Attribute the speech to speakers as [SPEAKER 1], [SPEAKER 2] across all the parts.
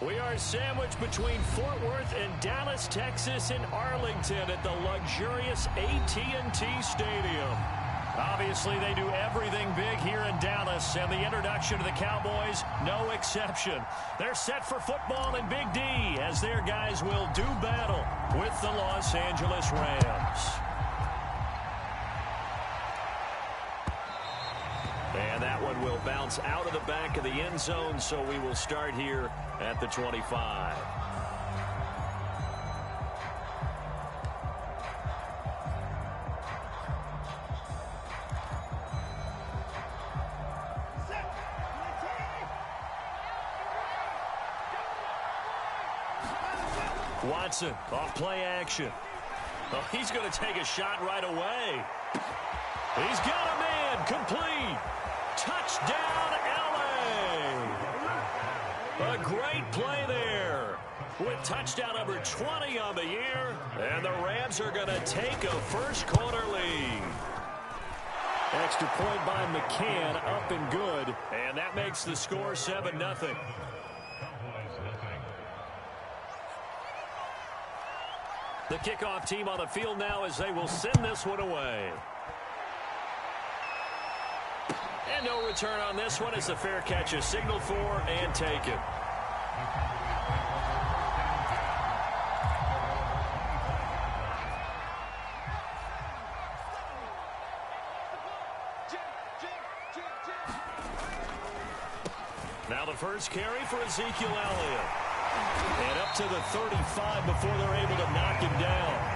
[SPEAKER 1] We are sandwiched between Fort Worth and Dallas, Texas, and Arlington at the luxurious AT&T Stadium. Obviously, they do everything big here in Dallas, and the introduction to the Cowboys, no exception. They're set for football in Big D as their guys will do battle with the Los Angeles Rams. And that one will bounce out of the back of the end zone, so we will start here at the 25. Watson, off play action. Oh, he's going to take a shot right away. He's got a man, complete. Touchdown, L.A. A great play there with touchdown number 20 on the year. And the Rams are going to take a first-quarter lead. Extra point by McCann, up and good. And that makes the score 7-0. The kickoff team on the field now as they will send this one away. And no return on this one as the fair catch is signaled for and taken. Now the first carry for Ezekiel Elliott. And up to the 35 before they're able to knock him down.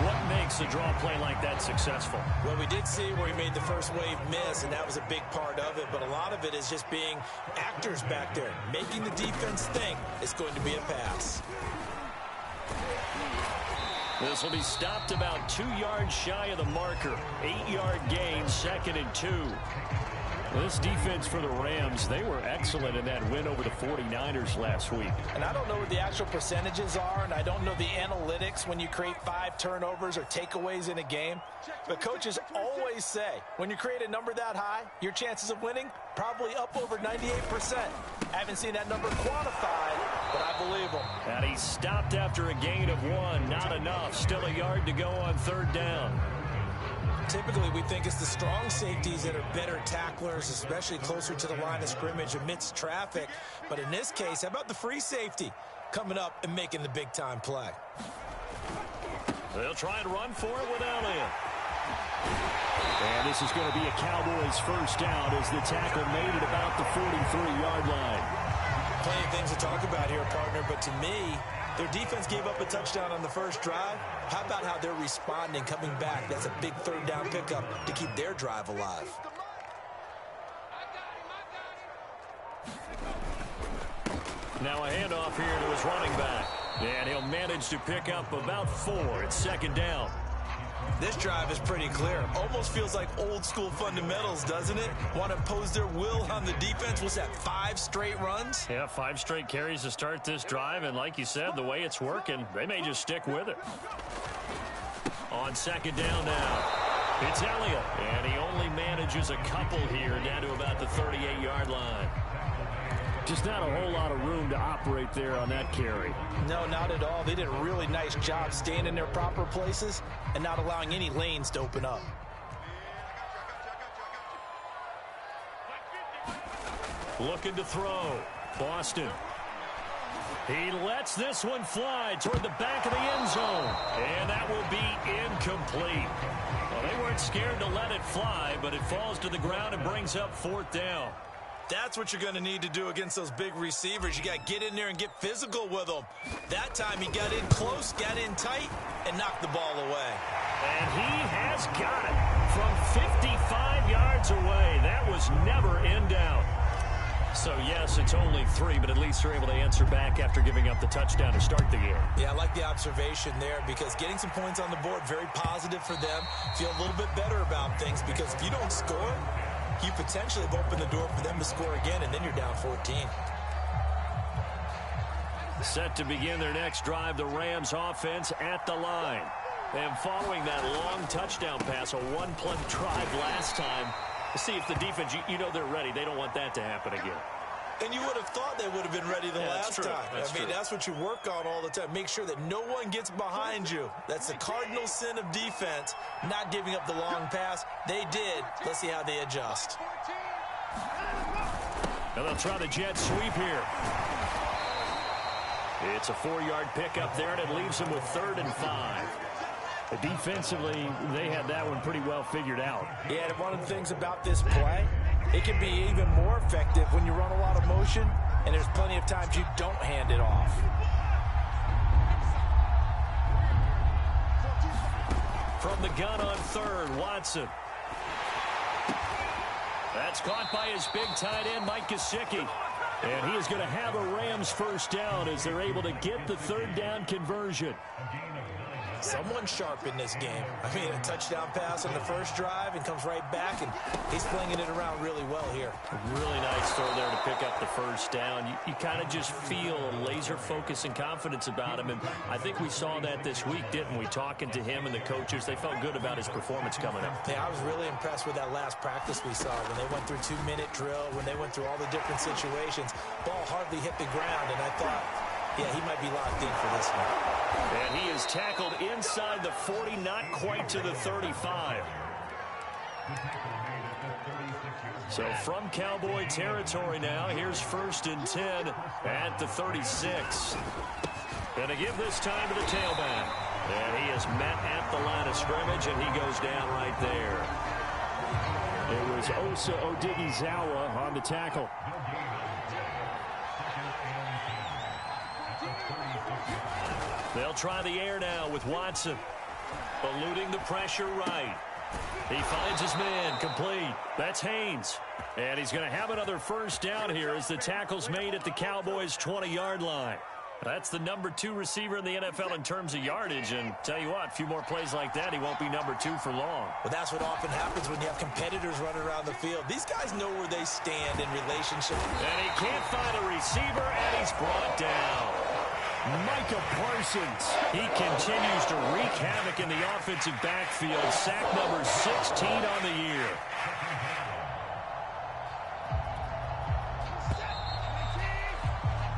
[SPEAKER 1] What makes a draw play like that successful?
[SPEAKER 2] Well, we did see where he made the first wave miss, and that was a big part of it. But a lot of it is just being actors back there, making the defense think it's going to be a pass.
[SPEAKER 1] This will be stopped about 2 yards shy of the marker. 8-yard gain, 2nd and 2. This defense for the Rams, they were excellent in that win over the 49ers last week.
[SPEAKER 2] And I don't know what the actual percentages are, and I don't know the analytics when you create 5 turnovers or takeaways in a game. But coaches always say, when you create a number that high, your chances of winning probably up over 98%. I haven't seen that number quantified, but I believe them.
[SPEAKER 1] And he stopped after a gain of 1. Not enough. Still a yard to go on 3rd down.
[SPEAKER 2] Typically, we think it's the strong safeties that are better tacklers, especially closer to the line of scrimmage amidst traffic. But in this case, how about the free safety coming up and making the big-time play?
[SPEAKER 1] They'll try and run for it with Elliott. And this is going to be a Cowboys first down as the tackle made it about the 43-yard line.
[SPEAKER 2] Plenty of things to talk about here, partner, but to me, their defense gave up a touchdown on the first drive. How about how they're responding, coming back? That's a big 3rd down pickup to keep their drive alive.
[SPEAKER 1] Now a handoff here to his running back. And he'll manage to pick up about 4. It's 2nd down.
[SPEAKER 2] This drive is pretty clear. Almost feels like old school fundamentals, doesn't it? Want to impose their will on the defense. Was that 5 straight runs?
[SPEAKER 1] Yeah, 5 straight carries to start this drive. And like you said, the way it's working, they may just stick with it. On 2nd down now, it's Elliott. And he only manages a couple here down to about the 38-yard line. Just not a whole lot of room to operate there on that carry.
[SPEAKER 2] No, not at all. They did a really nice job staying in their proper places and not allowing any lanes to open up.
[SPEAKER 1] Looking to throw. Boston. He lets this one fly toward the back of the end zone. And that will be incomplete. Well, they weren't scared to let it fly, but it falls to the ground and brings up 4th down.
[SPEAKER 2] That's what you're going to need to do against those big receivers. You got to get in there and get physical with them. That time he got in close, got in tight, and knocked the ball away.
[SPEAKER 1] And he has got it from 55 yards away. That was never in doubt. So, yes, it's only 3, but at least they're able to answer back after giving up the touchdown to start the game.
[SPEAKER 2] Yeah, I like the observation there because getting some points on the board, very positive for them. Feel a little bit better about things because if you don't score, you potentially have opened the door for them to score again, and then you're down 14.
[SPEAKER 1] Set to begin their next drive, the Rams offense at the line. And following that long touchdown pass, a 1-play drive last time, see if the defense, you know they're ready. They don't want that to happen again.
[SPEAKER 2] And you would have thought they would have been ready the last time. I mean, that's what you work on all the time. Make sure that no one gets behind you. That's the cardinal sin of defense, not giving up the long pass. They did. Let's see how they adjust.
[SPEAKER 1] And they'll try the jet sweep here. It's a 4-yard pickup there, and it leaves them with 3rd and 5. Defensively, they had that one pretty well figured out.
[SPEAKER 2] Yeah, and one of the things about this play, it can be even more effective when you run a lot of motion, and there's plenty of times you don't hand it off.
[SPEAKER 1] From the gun on 3rd, Watson. That's caught by his big tight end, Mike Gesicki. And he is going to have a Rams first down as they're able to get the 3rd down conversion.
[SPEAKER 2] Someone sharp in this game. I mean, a touchdown pass on the first drive and comes right back, and he's flinging it around really well here.
[SPEAKER 1] Really nice throw there to pick up the first down. You kind of just feel a laser focus and confidence about him, and I think we saw that this week, didn't we? Talking to him and the coaches, they felt good about his performance coming up.
[SPEAKER 2] Yeah, I was really impressed with that last practice we saw when they went through 2-minute drill, when they went through all the different situations. Ball hardly hit the ground, and I thought, yeah, he might be locked in for this one.
[SPEAKER 1] And he is tackled inside the 40, not quite to the 35. So from Cowboy territory now, here's 1st and 10 at the 36. Going to give this time to the tailback. And he is met at the line of scrimmage, and he goes down right there. It was Osa Odighizuwa on the tackle. They'll try the air now with Watson. Eluding the pressure right. He finds his man complete. That's Haynes. And he's going to have another first down here as the tackle's made at the Cowboys' 20-yard line. That's the number 2 receiver in the NFL in terms of yardage. And tell you what, a few more plays like that, he won't be number 2 for long.
[SPEAKER 2] Well, that's what often happens when you have competitors running around the field. These guys know where they stand in relationship.
[SPEAKER 1] And he can't find a receiver, and he's brought down. Micah Parsons, he continues to wreak havoc in the offensive backfield. Sack number 16 on the year.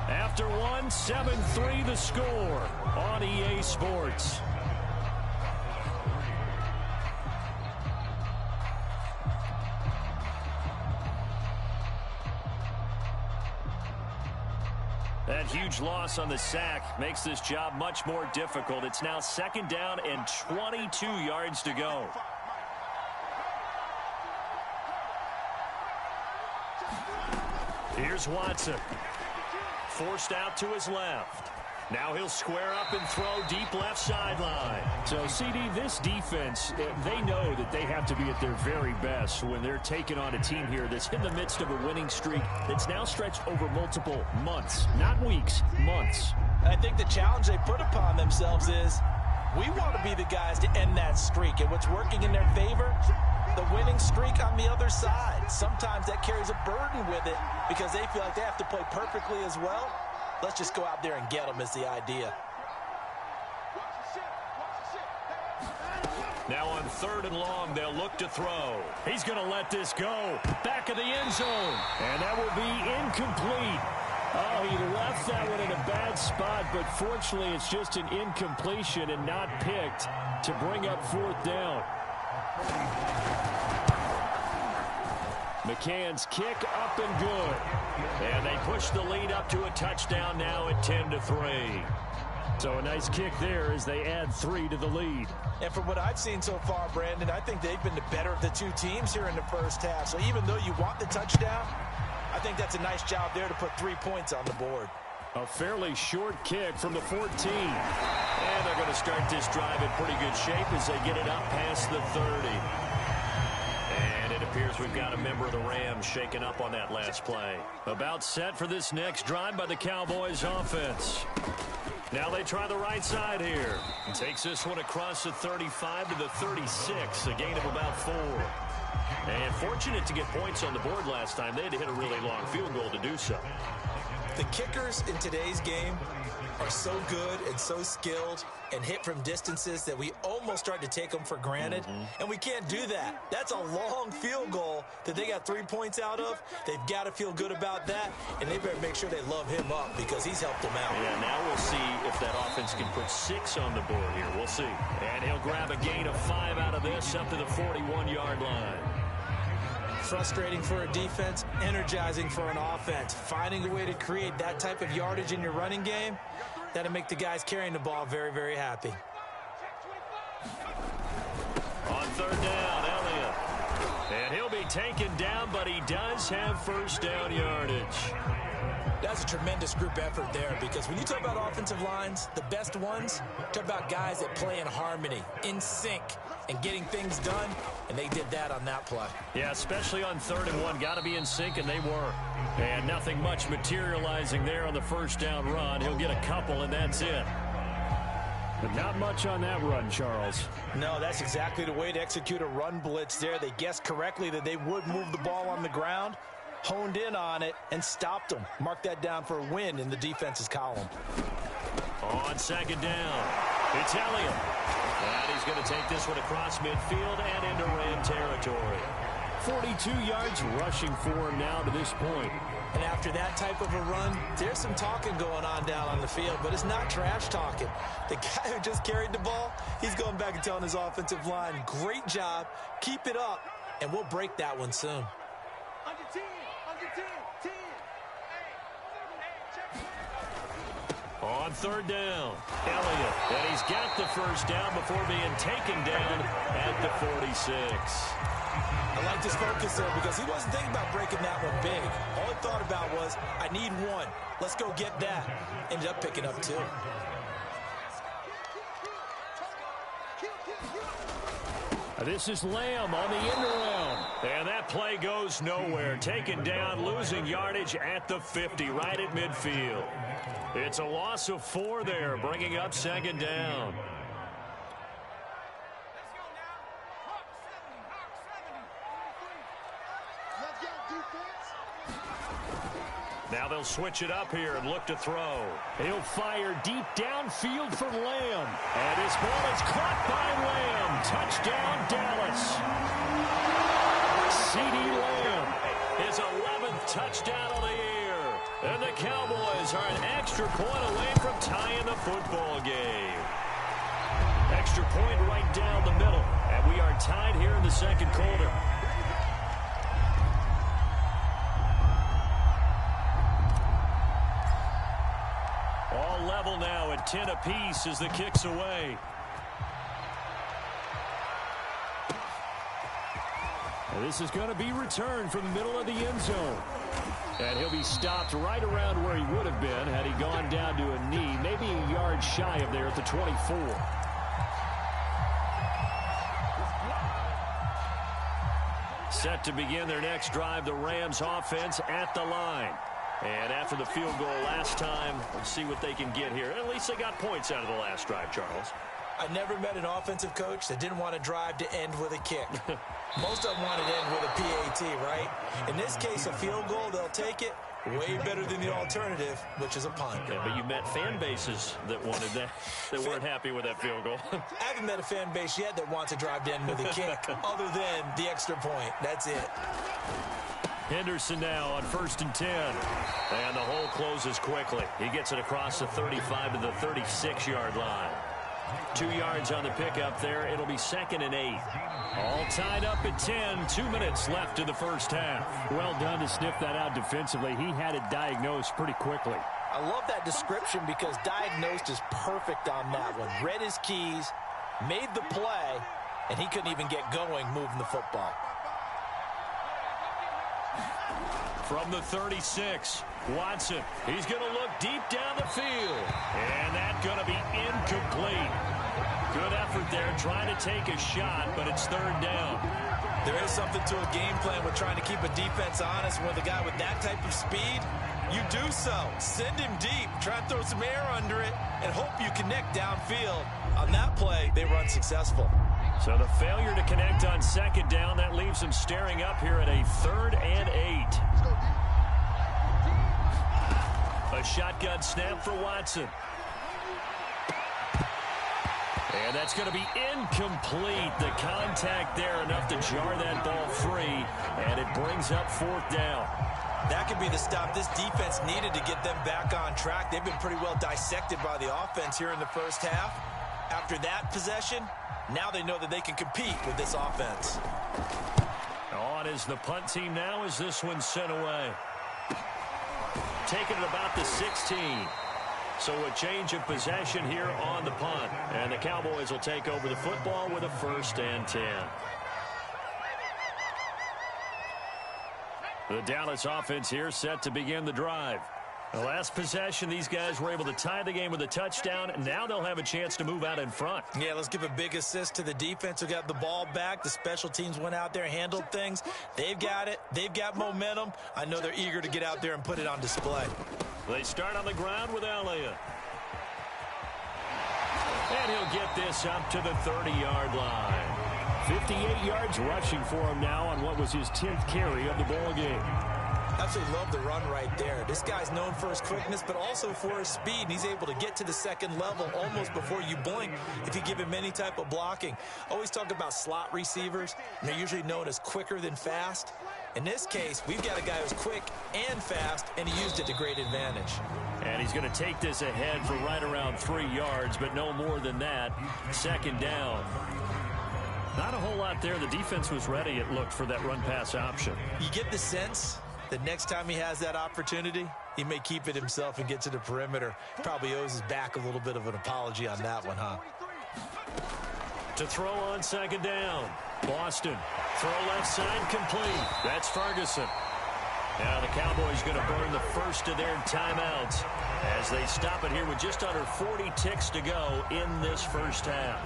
[SPEAKER 1] After one, 7-3 the score on EA Sports. That huge loss on the sack makes this job much more difficult. It's now 2nd down and 22 yards to go. Here's Watson. Forced out to his left. Now he'll square up and throw deep left sideline. So, CD, this defense, they know that they have to be at their very best when they're taking on a team here that's in the midst of a winning streak that's now stretched over multiple months. Not weeks, months.
[SPEAKER 2] I think the challenge they put upon themselves is we want to be the guys to end that streak. And what's working in their favor? The winning streak on the other side. Sometimes that carries a burden with it because they feel like they have to play perfectly as well. Let's just go out there and get them is the idea.
[SPEAKER 1] Now on 3rd and long, they'll look to throw. He's going to let this go. Back of the end zone. And that will be incomplete. Oh, he left that one in a bad spot, but fortunately it's just an incompletion and not picked to bring up 4th down. McCann's kick up and good. And they push the lead up to a touchdown now at 10-3. So a nice kick there as they add 3 to the lead.
[SPEAKER 2] And from what I've seen so far, Brandon, I think they've been the better of the 2 teams here in the first half. So even though you want the touchdown, I think that's a nice job there to put 3 points on the board.
[SPEAKER 1] A fairly short kick from the 14. And they're going to start this drive in pretty good shape as they get it up past the 30. And it appears we've got a member of the Rams shaken up on that last play. About set for this next drive by the Cowboys offense. Now they try the right side here. Takes this one across the 35 to the 36, a gain of about 4. And fortunate to get points on the board last time. They had to hit a really long field goal to do so.
[SPEAKER 2] The kickers in today's game are so good and so skilled and hit from distances that we almost start to take them for granted, and we can't do that. That's a long field goal that they got 3 points out of. They've got to feel good about that, and they better make sure they love him up because he's helped them out.
[SPEAKER 1] Yeah, now we'll see if that offense can put 6 on the board here. We'll see. And he'll grab a gain of 5 out of this up to the 41-yard line.
[SPEAKER 2] Frustrating for a defense, energizing for an offense. Finding a way to create that type of yardage in your running game, that'll make the guys carrying the ball very, very happy.
[SPEAKER 1] On third down, Elliott. And he'll be taken down, but he does have first down yardage.
[SPEAKER 2] That's a tremendous group effort there because when you talk about offensive lines, the best ones, talk about guys that play in harmony, in sync, and getting things done, and they did that on that play.
[SPEAKER 1] Yeah, especially on 3rd and 1. Got to be in sync, and they were. And nothing much materializing there on the first down run. He'll get a couple, and that's it. But not much on that run, Charles.
[SPEAKER 2] No, that's exactly the way to execute a run blitz there. They guessed correctly that they would move the ball on the ground, honed in on it, and stopped them. Mark that down for a win in the defense's column.
[SPEAKER 1] On second down, it's Elliott. And he's going to take this one across midfield and into Ram territory. 42 yards rushing for him now to this point.
[SPEAKER 2] And after that type of a run, there's some talking going on down on the field, but it's not trash talking. The guy who just carried the ball, he's going back and telling his offensive line, great job, keep it up, and we'll break that one soon.
[SPEAKER 1] On third down, Elliott, and he's got the first down before being taken down at the 46.
[SPEAKER 2] I like this focus there because he wasn't thinking about breaking that one big. All he thought about was, I need one. Let's go get that. Ended up picking up 2.
[SPEAKER 1] This is Lamb on the end around. And that play goes nowhere. Taken down, losing yardage at the 50, right at midfield. It's a loss of 4 there, bringing up second down. Now they'll switch it up here and look to throw. He'll fire deep downfield for Lamb. And his ball is caught by Lamb. Touchdown, Dallas. CeeDee Lamb, his 11th touchdown of the year. And the Cowboys are an extra point away from tying the football game. Extra point right down the middle. And we are tied here in the second quarter. All level now at 10 apiece as the kick's away. And this is going to be returned from the middle of the end zone. And he'll be stopped right around where he would have been had he gone down to a knee, maybe a yard shy of there at the 24. Set to begin their next drive, the Rams offense at the line. And after the field goal last time, let's see what they can get here. At least they got points out of the last drive, Charles.
[SPEAKER 2] I never met an offensive coach that didn't want to drive to end with a kick. Most of them want to end with a PAT, right? In this case, a field goal, they'll take it. Way better than the alternative, which is a punt.
[SPEAKER 1] Yeah, but you met fan bases that wanted that, that weren't happy with that field goal.
[SPEAKER 2] I haven't met a fan base yet that wants to drive to end with a kick, other than the extra point. That's it.
[SPEAKER 1] Henderson now on 1st and 10. And the hole closes quickly. He gets it across the 35 to the 36-yard line. 2 yards on the pickup there. It'll be 2nd and 8. All tied up at 10. 2 minutes left in the first half.
[SPEAKER 3] Well done to sniff that out defensively. He had it diagnosed pretty quickly.
[SPEAKER 2] I love that description because diagnosed is perfect on that one. Read his keys, made the play, and he couldn't even get going moving the football.
[SPEAKER 1] From the 36, Watson. He's going to look deep down the field. And that's going to be incomplete. Good effort there trying to take a shot, but it's 3rd down.
[SPEAKER 2] There is something to a game plan with trying to keep a defense honest. With a guy with that type of speed, you do so. Send him deep. Try and throw some air under it and hope you connect downfield. On that play, they were unsuccessful.
[SPEAKER 1] So the failure to connect on 2nd down, that leaves them staring up here at a 3rd and 8. A shotgun snap for Watson. And that's going to be incomplete. The contact there enough to jar that ball free, and it brings up 4th down.
[SPEAKER 2] That could be the stop this defense needed to get them back on track. They've been pretty well dissected by the offense here in the first half. After that possession, now they know that they can compete with this offense.
[SPEAKER 1] On is the punt team now as this one's sent away. Taking it about the 16. So a change of possession here on the punt. And the Cowboys will take over the football with a 1st and 10. The Dallas offense here set to begin the drive. The last possession, these guys were able to tie the game with a touchdown. Now they'll have a chance to move out in front.
[SPEAKER 2] Yeah, let's give a big assist to the defense who got the ball back. The special teams went out there, handled things. They've got it. They've got momentum. I know they're eager to get out there and put it on display.
[SPEAKER 1] They start on the ground with Elliott. And he'll get this up to the 30-yard line. 58 yards rushing for him now on what was his 10th carry of the ball game.
[SPEAKER 2] Absolutely love the run right there. This guy's known for his quickness, but also for his speed. And he's able to get to the second level almost before you blink if you give him any type of blocking. Always talk about slot receivers, and they're usually known as quicker than fast. In this case, we've got a guy who's quick and fast, and he used it to great advantage.
[SPEAKER 1] And he's going to take this ahead for right around 3 yards, but no more than that. 2nd down. Not a whole lot there. The defense was ready, it looked, for that run-pass option.
[SPEAKER 2] You get the sense that next time he has that opportunity, he may keep it himself and get to the perimeter. Probably owes his back a little bit of an apology on that one, huh?
[SPEAKER 1] To throw on 2nd down. Boston. Throw left side complete. That's Ferguson. Now the Cowboys going to burn the first of their timeouts as they stop it here with just under 40 ticks to go in this first half.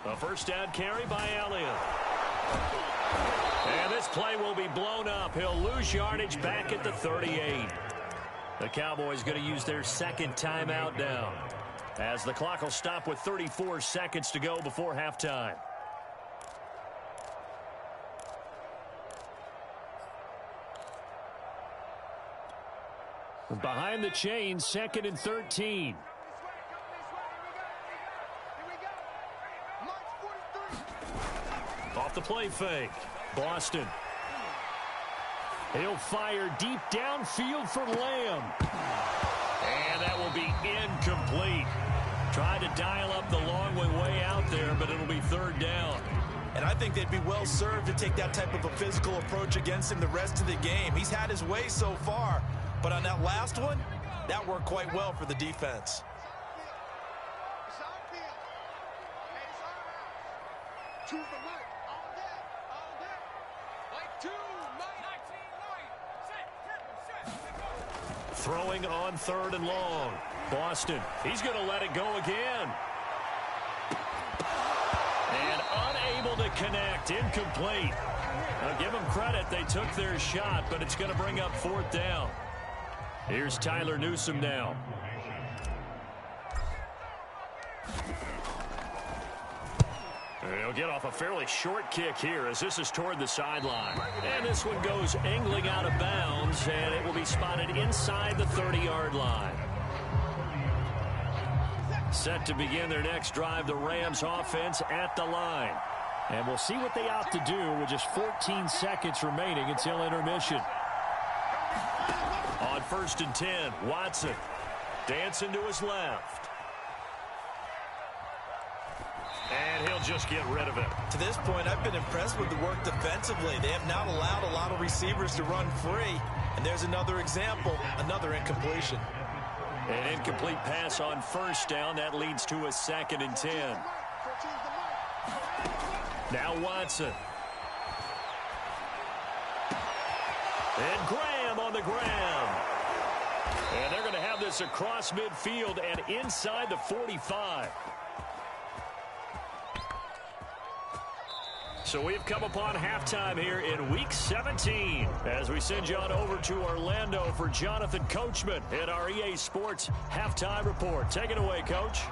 [SPEAKER 1] A 1st down carry by Elliott. And this play will be blown up. He'll lose yardage back at the 38. The Cowboys going to use their 2nd timeout now, as the clock will stop with 34 seconds to go before halftime. Behind the chains, 2nd and 13. Off the play fake. Boston. He'll fire deep downfield for Lamb. And that will be incomplete. Tried to dial up the long way out there, but it'll be 3rd down.
[SPEAKER 2] And I think they'd be well served to take that type of a physical approach against him the rest of the game. He's had his way so far, but on that last one, that worked quite well for the defense.
[SPEAKER 1] Throwing on 3rd and long. Boston. He's going to let it go again. And unable to connect. Incomplete. Now give them credit. They took their shot, but it's going to bring up 4th down. Here's Tyler Newsome now. He'll get off a fairly short kick here as this is toward the sideline. And this one goes angling out of bounds, and it will be spotted inside the 30-yard line. Set to begin their next drive, the Rams offense at the line. And we'll see what they opt to do with just 14 seconds remaining until intermission. On 1st and 10, Watson dancing to his left. And he'll just get rid of it.
[SPEAKER 2] To this point, I've been impressed with the work defensively. They have not allowed a lot of receivers to run free. And there's another example, another incompletion.
[SPEAKER 1] An incomplete pass on 1st down. That leads to a 2nd and 10. Now Watson. And Graham on the ground. And they're going to have this across midfield and inside the 45. So we've come upon halftime here in Week 17 as we send you on over to Orlando for Jonathan Coachman in our EA Sports Halftime Report. Take it away, Coach.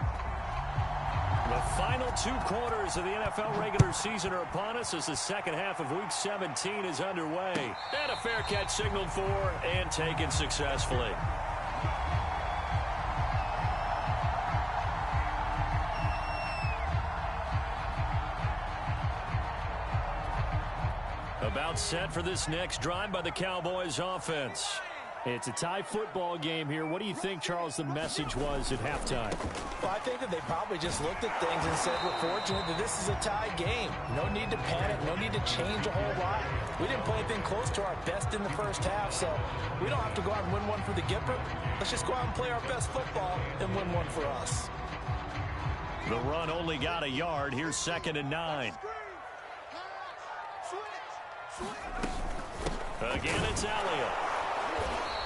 [SPEAKER 1] The final 2 quarters of the NFL regular season are upon us as the second half of Week 17 is underway. And a fair catch signaled for and taken successfully. About set for this next drive by the Cowboys offense.
[SPEAKER 3] It's a tie football game here. What do you think, Charles, the message was at halftime?
[SPEAKER 2] Well, I think that they probably just looked at things and said, we're fortunate that this is a tie game. No need to panic. No need to change a whole lot. We didn't play anything close to our best in the first half, so we don't have to go out and win one for the Gipper. Let's just go out and play our best football and win one for us.
[SPEAKER 1] The run only got a yard. Here's 2nd and 9. Again, it's Elliott.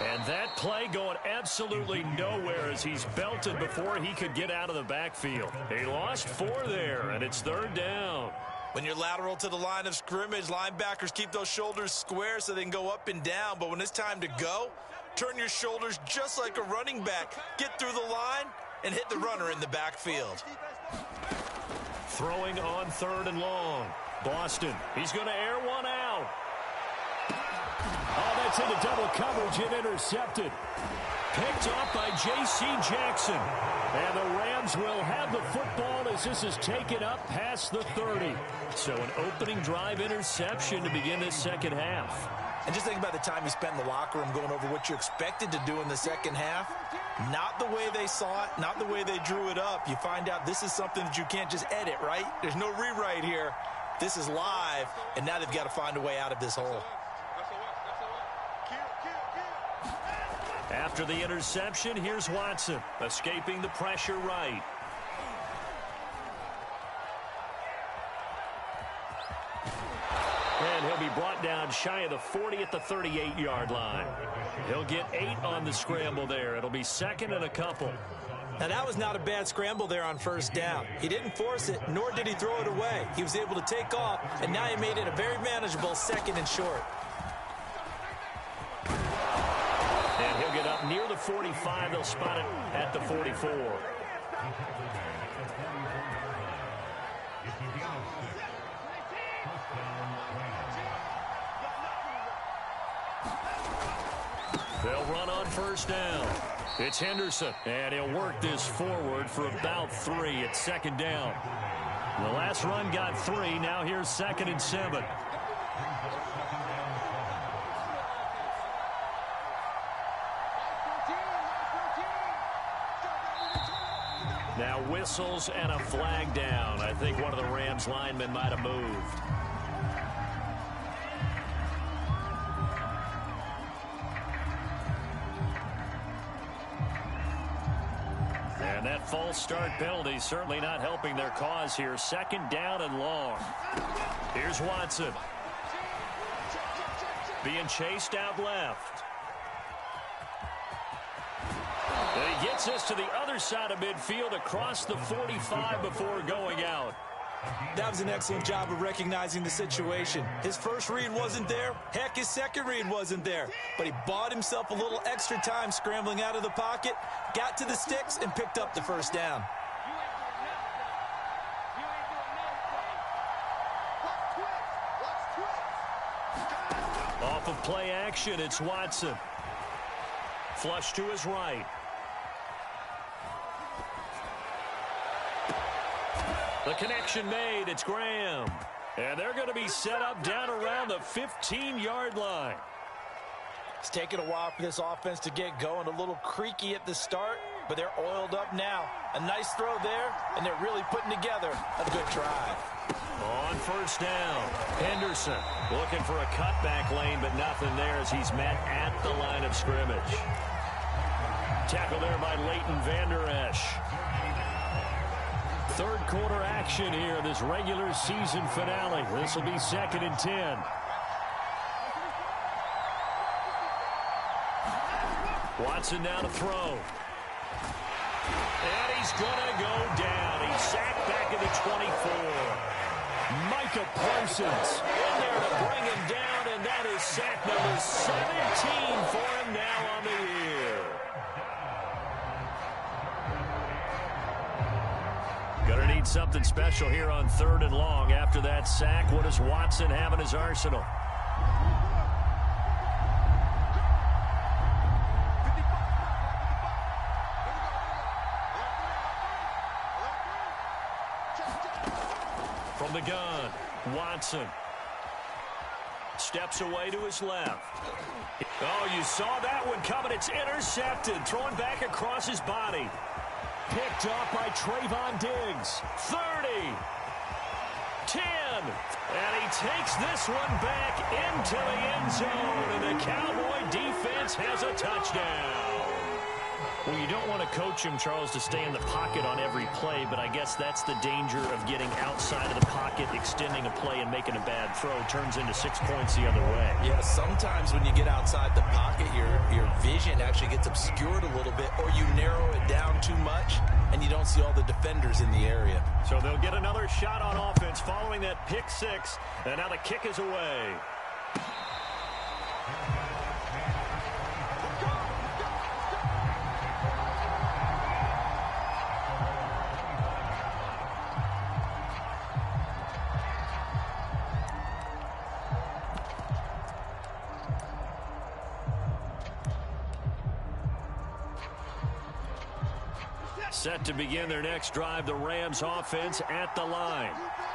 [SPEAKER 1] And that play going absolutely nowhere as he's belted before he could get out of the backfield. He lost 4 there, and it's 3rd down.
[SPEAKER 2] When you're lateral to the line of scrimmage, linebackers keep those shoulders square so they can go up and down. But when it's time to go, turn your shoulders just like a running back. Get through the line and hit the runner in the backfield.
[SPEAKER 1] Throwing on 3rd and long. Boston, he's going to air one out.
[SPEAKER 3] Oh, that's into double coverage and intercepted.
[SPEAKER 1] Picked off by J.C. Jackson. And the Rams will have the football as this is taken up past the 30. So an opening drive interception to begin this second half.
[SPEAKER 2] And just think about the time you spent in the locker room going over what you expected to do in the second half. Not the way they saw it, not the way they drew it up. You find out this is something that you can't just edit, right? There's no rewrite here. This is live, and now they've got to find a way out of this hole.
[SPEAKER 1] After the interception, here's Watson, escaping the pressure right. And he'll be brought down shy of the 40 at the 38-yard line. He'll get 8 on the scramble there. It'll be 2nd and a couple.
[SPEAKER 2] Now, that was not a bad scramble there on 1st down. He didn't force it, nor did he throw it away. He was able to take off, and now he made it a very manageable 2nd and short.
[SPEAKER 1] And he'll get up near the 45. They'll spot it at the 44. They'll run on 1st down. It's Henderson, and he'll work this forward for about 3 at 2nd down. The last run got 3. Now here's 2nd and 7. Now whistles and a flag down. I think one of the Rams linemen might have moved. And that false start penalty certainly not helping their cause here. 2nd down and long. Here's Watson. Being chased out left. And he gets us to the other side of midfield across the 45 before going out.
[SPEAKER 2] That was an excellent job of recognizing the situation. His first read wasn't there. Heck, his second read wasn't there. But he bought himself a little extra time scrambling out of the pocket, got to the sticks, and picked up the 1st down.
[SPEAKER 1] Off of play action, it's Watson. Flush to his right. The connection made. It's Graham. And they're going to be set up down around the 15-yard line.
[SPEAKER 2] It's taken a while for this offense to get going. A little creaky at the start, but they're oiled up now. A nice throw there, and they're really putting together a good drive.
[SPEAKER 1] On 1st down, Henderson looking for a cutback lane, but nothing there as he's met at the line of scrimmage. Tackle there by Leighton Vander Esch. 3rd quarter action here, this regular season finale. This will be 2nd and 10. Watson now to throw. And he's going to go down. He's sacked back at the 24. Micah Parsons in there to bring him down, and that is sack number 17 for him now on the year. Gonna need need something special here on 3rd and long. After that sack, what does Watson have in his arsenal? From the gun, Watson steps away to his left. Oh, you saw that one coming. It's intercepted. Throwing back across his body. Picked up by Trayvon Diggs. 30. 10. And he takes this one back into the end zone. And the Cowboy defense has a touchdown. Well, you don't want to coach him, Charles, to stay in the pocket on every play, but I guess that's the danger of getting outside of the pocket, extending a play, and making a bad throw. Turns into 6 points the other way.
[SPEAKER 2] Yeah, sometimes when you get outside the pocket, your vision actually gets obscured a little bit, or you narrow it down too much, and you don't see all the defenders in the area.
[SPEAKER 1] So they'll get another shot on offense following that pick six, and now the kick is away. Set to begin their next drive, the Rams offense at the line.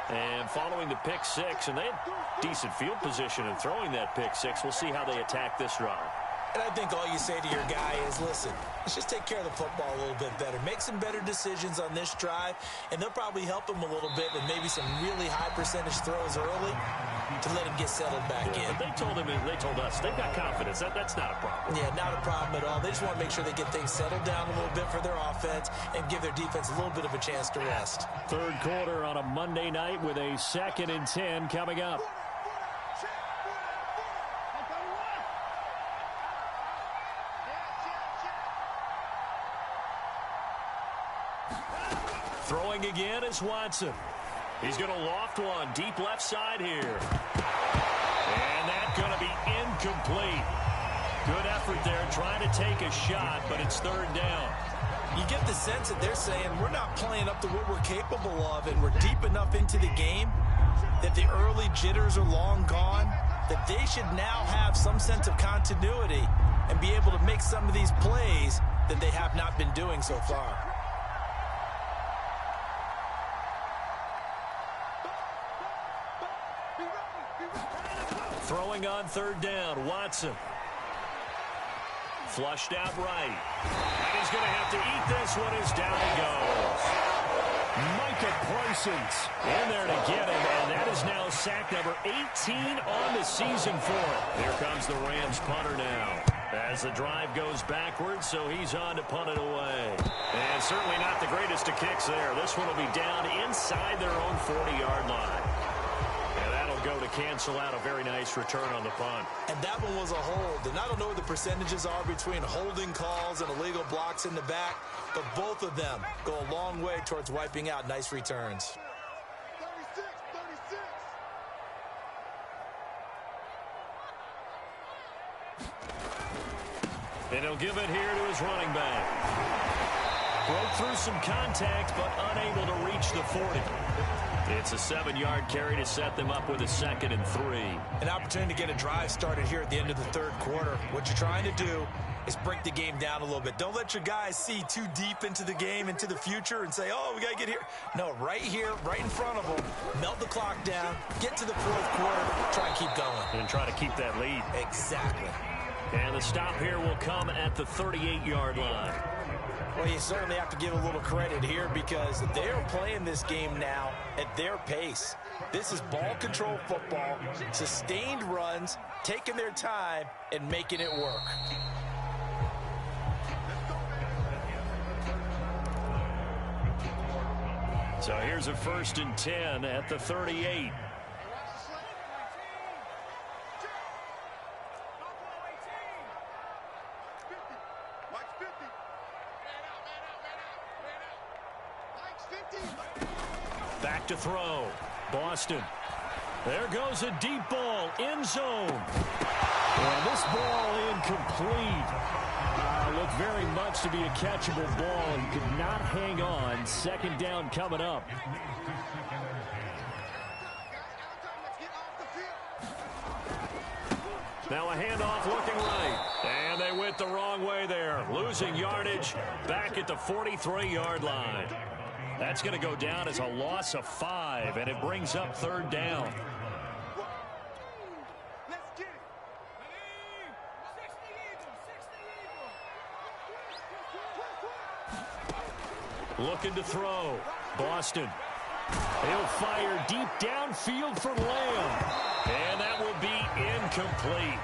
[SPEAKER 1] And following the pick six, and they had decent field position in throwing that pick six. We'll see how they attack this drive.
[SPEAKER 2] And I think all you say to your guy is, listen, let's just take care of the football a little bit better. Make some better decisions on this drive, and they'll probably help him a little bit with maybe some really high percentage throws early to let him get settled back in.
[SPEAKER 1] They told us they've got confidence. That's not a problem.
[SPEAKER 2] Yeah, not a problem at all. They just want to make sure they get things settled down a little bit for their offense and give their defense a little bit of a chance to rest.
[SPEAKER 1] Third quarter on a Monday night with a 2nd and 10 coming up. Throwing again is Watson. He's going to loft one deep left side here. And that's going to be incomplete. Good effort there trying to take a shot, but it's 3rd down.
[SPEAKER 2] You get the sense that they're saying we're not playing up to what we're capable of, and we're deep enough into the game that the early jitters are long gone, that they should now have some sense of continuity and be able to make some of these plays that they have not been doing so far.
[SPEAKER 1] Throwing on 3rd down, Watson. Flushed out right. And he's going to have to eat this one as down he goes. Micah Parsons in there to get him, and that is now sack number 18 on the season for him. Here comes the Rams punter now. As the drive goes backwards, so he's on to punt it away. And certainly not the greatest of kicks there. This one will be down inside their own 40-yard line. And that'll go to cancel out a very nice return on the punt.
[SPEAKER 2] And that one was a hold. And I don't know what the percentages are between holding calls and illegal blocks in the back, but both of them go a long way towards wiping out nice returns.
[SPEAKER 4] 36.
[SPEAKER 1] And he'll give it here to his running back. Broke through some contact, but unable to reach the 40. It's a 7-yard carry to set them up with a 2nd and 3.
[SPEAKER 2] An opportunity to get a drive started here at the end of the 3rd quarter. What you're trying to do is break the game down a little bit. Don't let your guys see too deep into the game, into the future, and say, oh, we got to get here. No, right here, right in front of them. Melt the clock down, get to the 4th quarter, try and keep going.
[SPEAKER 1] And try to keep that lead.
[SPEAKER 2] Exactly.
[SPEAKER 1] And the stop here will come at the 38-yard line.
[SPEAKER 2] Well, you certainly have to give a little credit here because they're playing this game now at their pace. This is ball control football, sustained runs, taking their time, and making it work.
[SPEAKER 1] So here's a 1st and 10 at the 38. Back to throw. Boston. There goes a deep ball. End zone. And this ball incomplete.
[SPEAKER 3] looked very much to be a catchable ball. He could not hang on. Second down coming up. Now a handoff looking right. And they went the wrong way there. Losing yardage back at the 43-yard line. That's going to go down as a loss of 5, and it brings up third down. Looking to throw. Boston. He'll fire deep downfield for Lamb. And that will be incomplete.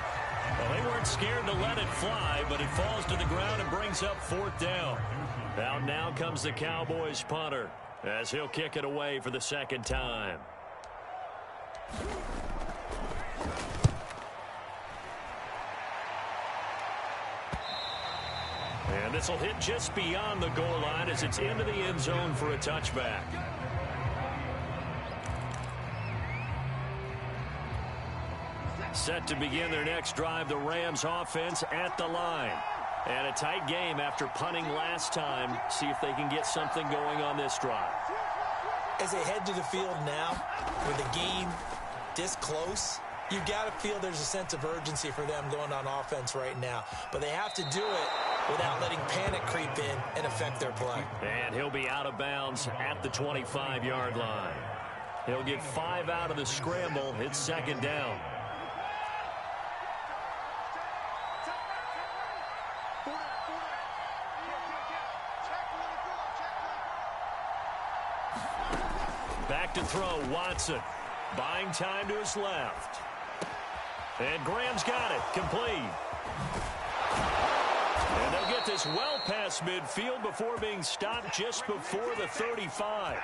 [SPEAKER 3] Well, they weren't scared to let it fly, but it falls to the ground and brings up fourth down. Now comes the Cowboys punter as he'll kick it away for the second time. And this will hit just beyond the goal line as it's into the end zone for a touchback. Set to begin their next drive, the Rams offense at the line. And a tight game after punting last time. See if they can get something going on this drive.
[SPEAKER 2] As they head to the field now, with the game this close, you've got to feel there's a sense of urgency for them going on offense right now. But they have to do it without letting panic creep in and affect their play.
[SPEAKER 3] And he'll be out of bounds at the 25-yard line. He'll get 5 out of the scramble. It's second down. Back to throw, Watson. Buying time to his left. And Graham's got it, complete. And they'll get this well past midfield before being stopped just before the 35.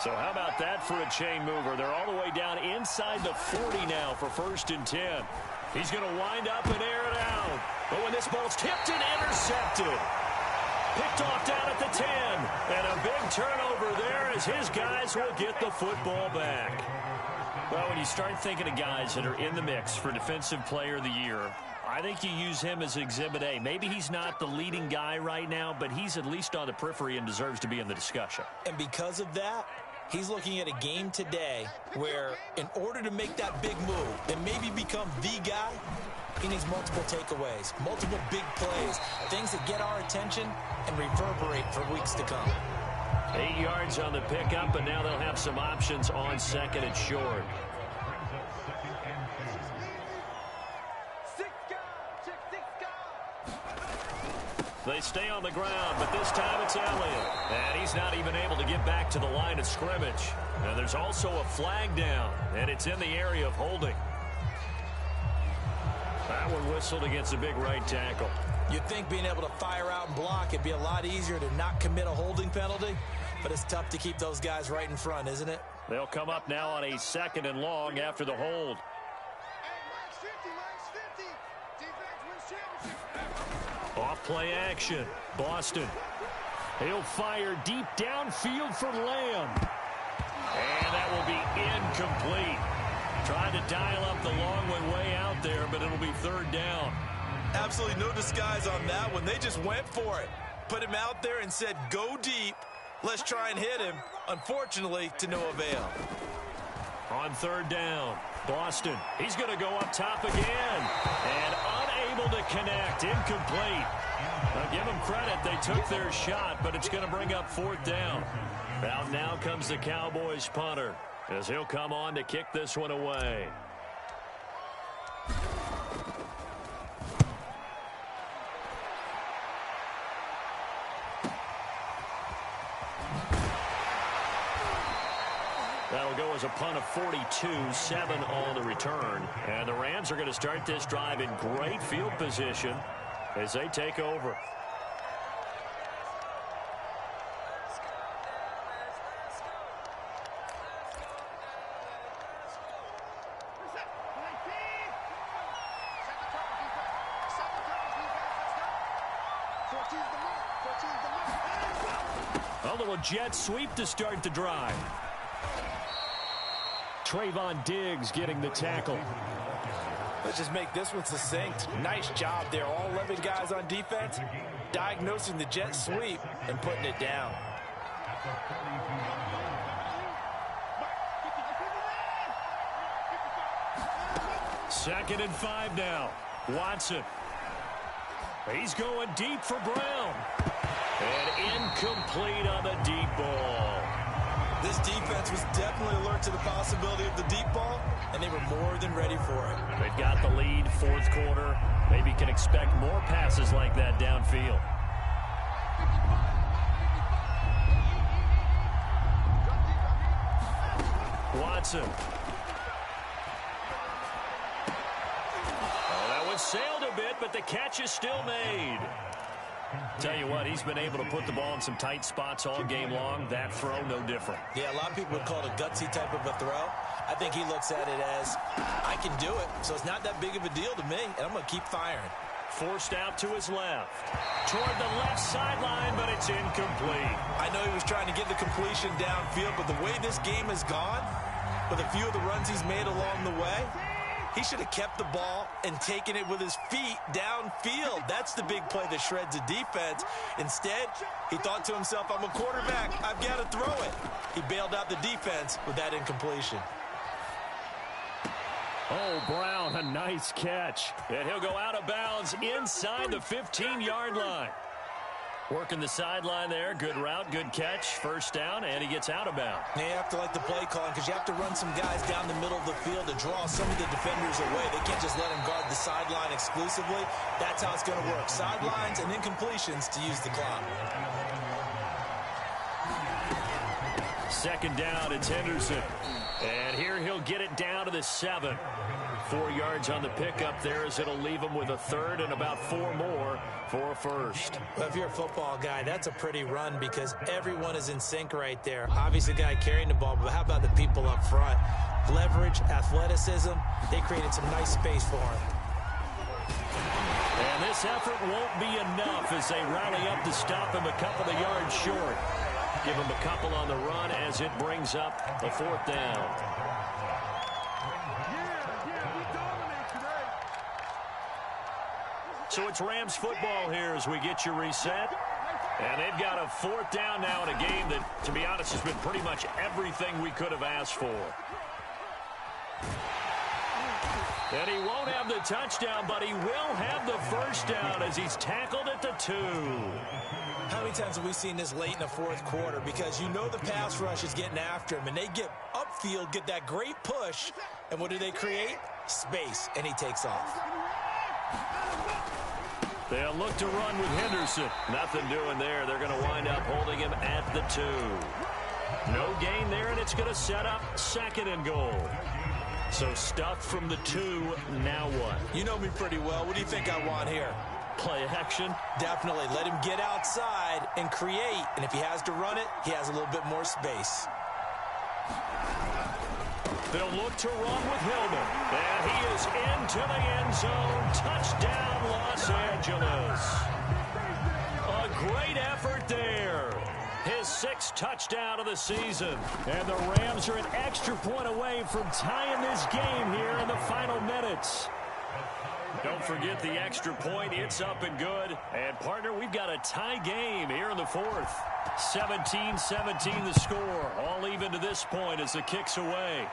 [SPEAKER 3] So how about that for a chain mover? They're all the way down inside the 40 now for 1st and 10. He's going to wind up and air it out. But when this ball's tipped and intercepted. Picked off down at the 10. And a big turnover there as his guys will get the football back. Well, when you start thinking of guys that are in the mix for Defensive Player of the Year, I think you use him as Exhibit A. Maybe he's not the leading guy right now, but he's at least on the periphery and deserves to be in the discussion.
[SPEAKER 2] And because of that, he's looking at a game today where in order to make that big move and maybe become the guy, he needs multiple takeaways, multiple big plays, things that get our attention and reverberate for weeks to come.
[SPEAKER 3] 8 yards on the pickup, and now they'll have some options on second and short. They stay on the ground, but this time it's Elliott. And he's not even able to get back to the line of scrimmage. And there's also a flag down, and it's in the area of holding. That one whistled against a big right tackle.
[SPEAKER 2] You'd think being able to fire out and block, it'd be a lot easier to not commit a holding penalty, but it's tough to keep those guys right in front, isn't it?
[SPEAKER 3] They'll come up now on a second and long after the hold. Off play action. Boston. He'll fire deep downfield for Lamb. And that will be incomplete. Tried to dial up the long one way out there, but it'll be third down.
[SPEAKER 2] Absolutely no disguise on that one. They just went for it. Put him out there and said, go deep. Let's try and hit him. Unfortunately, to no avail.
[SPEAKER 3] On third down, Boston. He's going to go up top again. And unable to connect. Incomplete. Now give them credit. They took their shot, but it's going to bring up fourth down. Now comes the Cowboys punter as he'll come on to kick this one away. That'll go as a punt of 42, 7 on the return. And the Rams are going to start this drive in great field position as they take over. A little jet sweep to start the drive. Trayvon Diggs getting the tackle.
[SPEAKER 2] Let's just make this one succinct. Nice job there. All 11 guys on defense, diagnosing the jet sweep and putting it down.
[SPEAKER 1] Second and 5 now. Watson. He's going deep for Brown. And incomplete on the deep ball.
[SPEAKER 2] This defense was definitely alert to the possibility of the deep ball, and they were more than ready for it.
[SPEAKER 1] They've got the lead, fourth quarter. Maybe can expect more passes like that downfield. Watson. Oh, that one sailed a bit, but the catch is still made. Tell you what, he's been able to put the ball in some tight spots all game long. That throw, no different.
[SPEAKER 2] Yeah, a lot of people would call it a gutsy type of a throw. I think he looks at it as, I can do it, so it's not that big of a deal to me, and I'm going to keep firing.
[SPEAKER 1] Forced out to his left. Toward the left sideline, but it's incomplete.
[SPEAKER 2] I know he was trying to get the completion downfield, but the way this game has gone, with a few of the runs he's made along the way, he should have kept the ball and taken it with his feet downfield. That's the big play that shreds a defense. Instead, he thought to himself, I'm a quarterback. I've got to throw it. He bailed out the defense with that incompletion.
[SPEAKER 1] Oh, Brown, a nice catch. And he'll go out of bounds inside the 15-yard line. Working the sideline there. Good route, good catch. First down, and he gets out of bounds.
[SPEAKER 2] You have to like the play calling because you have to run some guys down the middle of the field to draw some of the defenders away. They can't just let them guard the sideline exclusively. That's how it's going to work. Sidelines and incompletions to use the clock.
[SPEAKER 1] Second down, it's Henderson. And here he'll get it down to the 7. 4 yards on the pickup there as it'll leave him with a third and about 4 more for a first.
[SPEAKER 2] Well, if you're a football guy, that's a pretty run because everyone is in sync right there. Obviously, the guy carrying the ball, but how about the people up front? Leverage, athleticism, they created some nice space for him.
[SPEAKER 1] And this effort won't be enough as they rally up to stop him a couple of yards short. Give him a couple on the run as it brings up a fourth down. So it's Rams football here as we get you reset. And they've got a fourth down now in a game that, to be honest, has been pretty much everything we could have asked for. And he won't have the touchdown, but he will have the first down as he's tackled at the 2.
[SPEAKER 2] How many times have we seen this late in the fourth quarter? Because you know the pass rush is getting after him, and they get upfield, get that great push, and what do they create? Space, and he takes off.
[SPEAKER 1] They'll look to run with Henderson. Nothing doing there. They're going to wind up holding him at the 2. No gain there, and it's going to set up second and goal. So stuff from the 2, now what?
[SPEAKER 2] You know me pretty well. What do you think I want here?
[SPEAKER 1] Play action?
[SPEAKER 2] Definitely. Let him get outside and create. And if he has to run it, he has a little bit more space.
[SPEAKER 1] They'll look to run with Hillman. And he is into the end zone. Touchdown, Los Angeles. A great effort there. His 6th touchdown of the season. And the Rams are an extra point away from tying this game here in the final minutes. Don't forget the extra point. It's up and good. And, partner, we've got a tie game here in the 4th. 17-17 the score. All even to this point as the kick's away.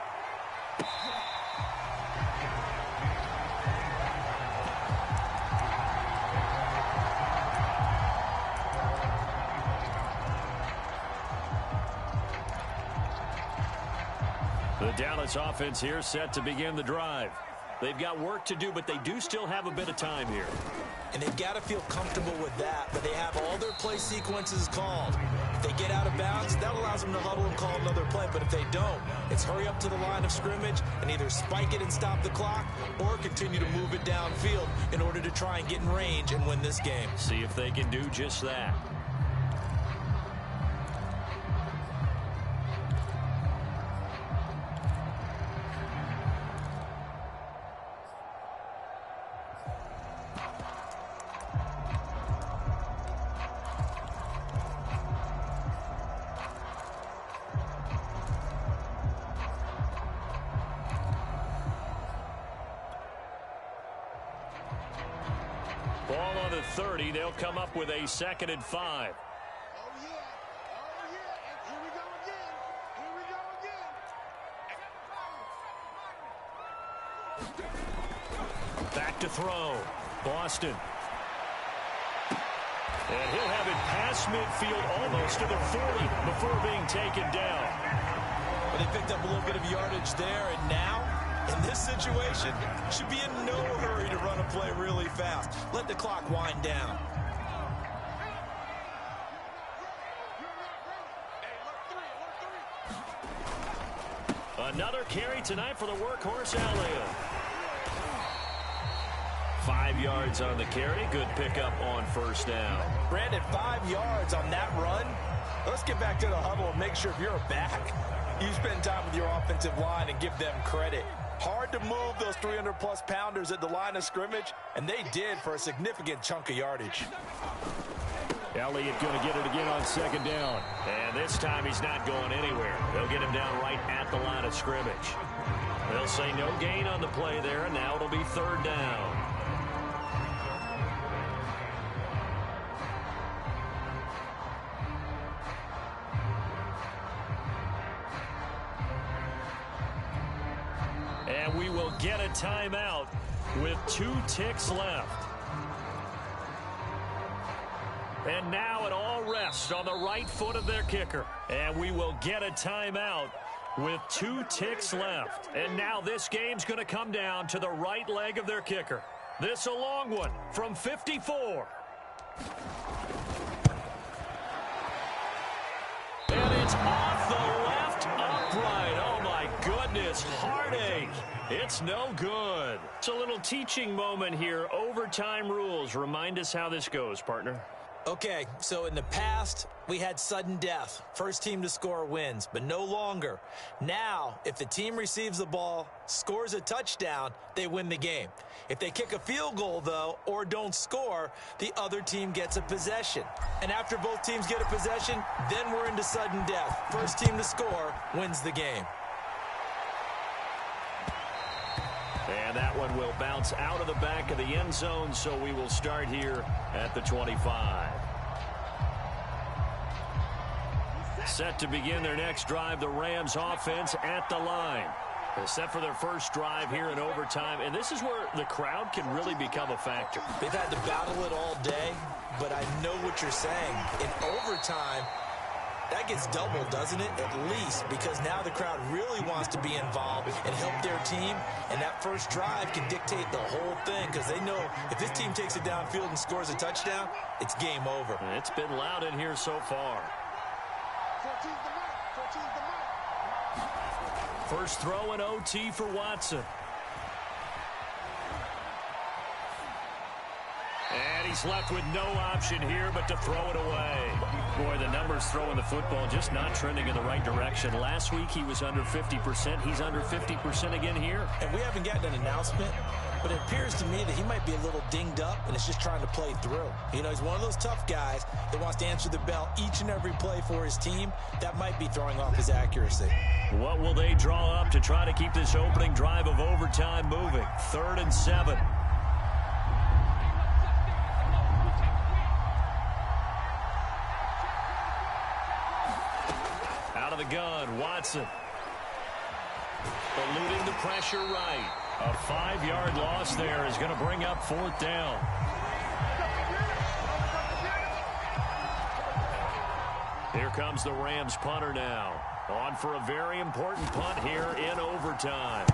[SPEAKER 1] The Dallas offense here set to begin the drive. They've got work to do, but they do still have a bit of time here.
[SPEAKER 2] And they've got to feel comfortable with that, but they have all their play sequences called. If they get out of bounds, that allows them to huddle and call another play, but if they don't, it's hurry up to the line of scrimmage and either spike it and stop the clock or continue to move it downfield in order to try and get in range and win this game.
[SPEAKER 1] See if they can do just that. Ball on the 30. They'll come up with a 2nd and 5. Back to throw. Boston. And he'll have it past midfield almost to the 40 before being taken down.
[SPEAKER 2] But they picked up a little bit of yardage there, and now, in this situation, should be in no hurry to run a play really fast. Let the clock wind down.
[SPEAKER 1] Another carry tonight for the workhorse, Elliott. 5 yards on the carry. Good pickup on 1st down.
[SPEAKER 2] Brandon, 5 yards on that run. Let's get back to the huddle and make sure if you're a back, you spend time with your offensive line and give them credit. Hard to move those 300-plus pounders at the line of scrimmage, and they did for a significant chunk of yardage.
[SPEAKER 1] Elliott going to get it again on 2nd down. And this time he's not going anywhere. They'll get him down right at the line of scrimmage. They'll say no gain on the play there, and now it'll be 3rd down. And we will get a timeout with 2 ticks left. And now it all rests on the right foot of their kicker. And we will get a timeout with 2 ticks left. And now this game's going to come down to the right leg of their kicker. This a long one from 54. And it's off the left upright. Oh, my goodness. Heartache. It's no good. It's a little teaching moment here. Overtime rules. Remind us how this goes, partner.
[SPEAKER 2] Okay, so in the past, we had sudden death. First team to score wins, but no longer. Now, if the team receives the ball, scores a touchdown, they win the game. If they kick a field goal, though, or don't score, the other team gets a possession. And after both teams get a possession, then we're into sudden death. First team to score wins the game.
[SPEAKER 1] And that one will bounce out of the back of the end zone, so we will start here at the 25. Set to begin their next drive, the Rams offense at the line. They're set for their first drive here in overtime, and this is where the crowd can really become a factor.
[SPEAKER 2] They've had to battle it all day, but I know what you're saying. In overtime, that gets doubled, doesn't it? At least, because now the crowd really wants to be involved and help their team, and that first drive can dictate the whole thing because they know if this team takes it downfield and scores a touchdown, it's game over.
[SPEAKER 1] It's been loud in here so far. First throw in OT for Watson. And he's left with no option here but to throw it away. Boy, the numbers throwing the football just not trending in the right direction. Last week he was under 50%. He's under 50% again here.
[SPEAKER 2] And we haven't gotten an announcement, but it appears to me that he might be a little dinged up and is just trying to play through. You know, he's one of those tough guys that wants to answer the bell each and every play for his team. That might be throwing off his accuracy.
[SPEAKER 1] What will they draw up to try to keep this opening drive of overtime moving? 3rd and 7. Out of the gun, Watson. Eluding the pressure right. A 5-yard loss there is going to bring up 4th down. Here comes the Rams punter now. On for a very important punt here in overtime.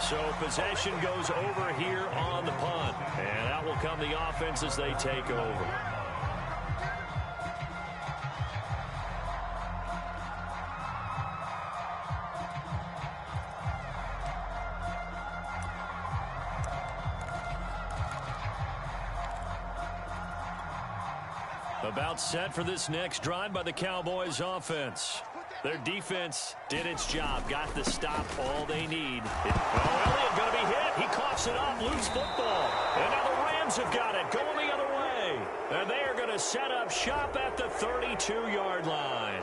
[SPEAKER 1] So possession goes over here on the punt. And out will come the offense as they take over. About set for this next drive by the Cowboys offense. Their defense did its job, got the stop, all they need. Elliott going to be hit. He coughs it up, loose football. And now the Rams have got it, going the other way. And they are going to set up shop at the 32-yard line.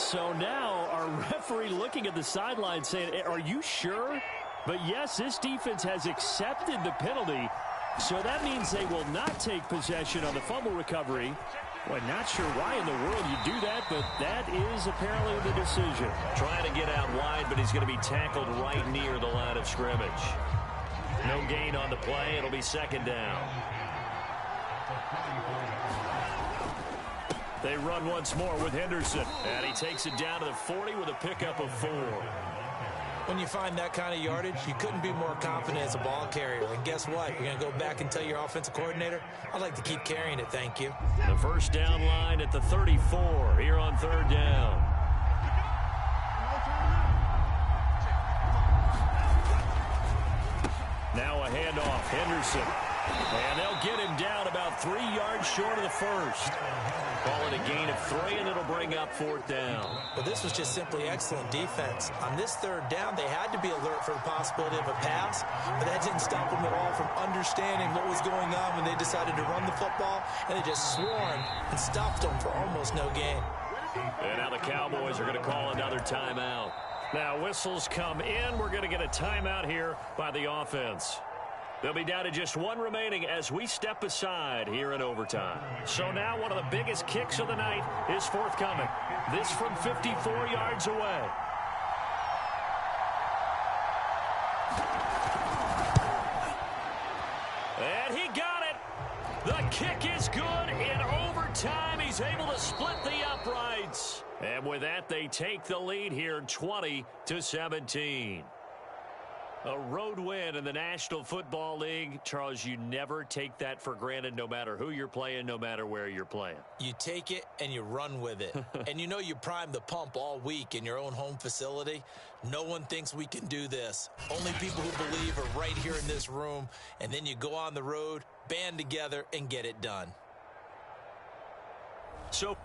[SPEAKER 1] So now our referee looking at the sideline saying, are you sure? But yes, this defense has accepted the penalty. So that means they will not take possession on the fumble recovery. Well, not sure why in the world you do that, but that is apparently the decision.
[SPEAKER 3] Trying to get out wide, but he's going to be tackled right near the line of scrimmage. No gain on the play. It'll be second down. They run once more with Henderson. And he takes it down to the 40 with a pickup of 4.
[SPEAKER 2] When you find that kind of yardage, you couldn't be more confident as a ball carrier. And guess what? You're going to go back and tell your offensive coordinator, I'd like to keep carrying it, thank you.
[SPEAKER 3] The first down line at the 34 here on third down. Now a handoff, Henderson. And they'll get him down about 3 yards short of the first. Call it a gain of 3, and it'll bring up fourth down.
[SPEAKER 2] But this was just simply excellent defense. On this third down, they had to be alert for the possibility of a pass, but that didn't stop them at all from understanding what was going on when they decided to run the football, and they just swarmed and stopped them for almost no gain.
[SPEAKER 3] And now the Cowboys are going to call another timeout.
[SPEAKER 1] Now whistles come in. We're going to get a timeout here by the offense. They'll be down to just 1 remaining as we step aside here in overtime. So now one of the biggest kicks of the night is forthcoming. This from 54 yards away. And he got it. The kick is good in overtime. He's able to split the uprights. And with that, they take the lead here 20-17. A road win in the National Football League. Charles, you never take that for granted no matter who you're playing, no matter where you're playing.
[SPEAKER 2] You take it and you run with it. And you know you primed the pump all week in your own home facility. No one thinks we can do this. Only people who believe are right here in this room. And then you go on the road, band together, and get it done.
[SPEAKER 1] So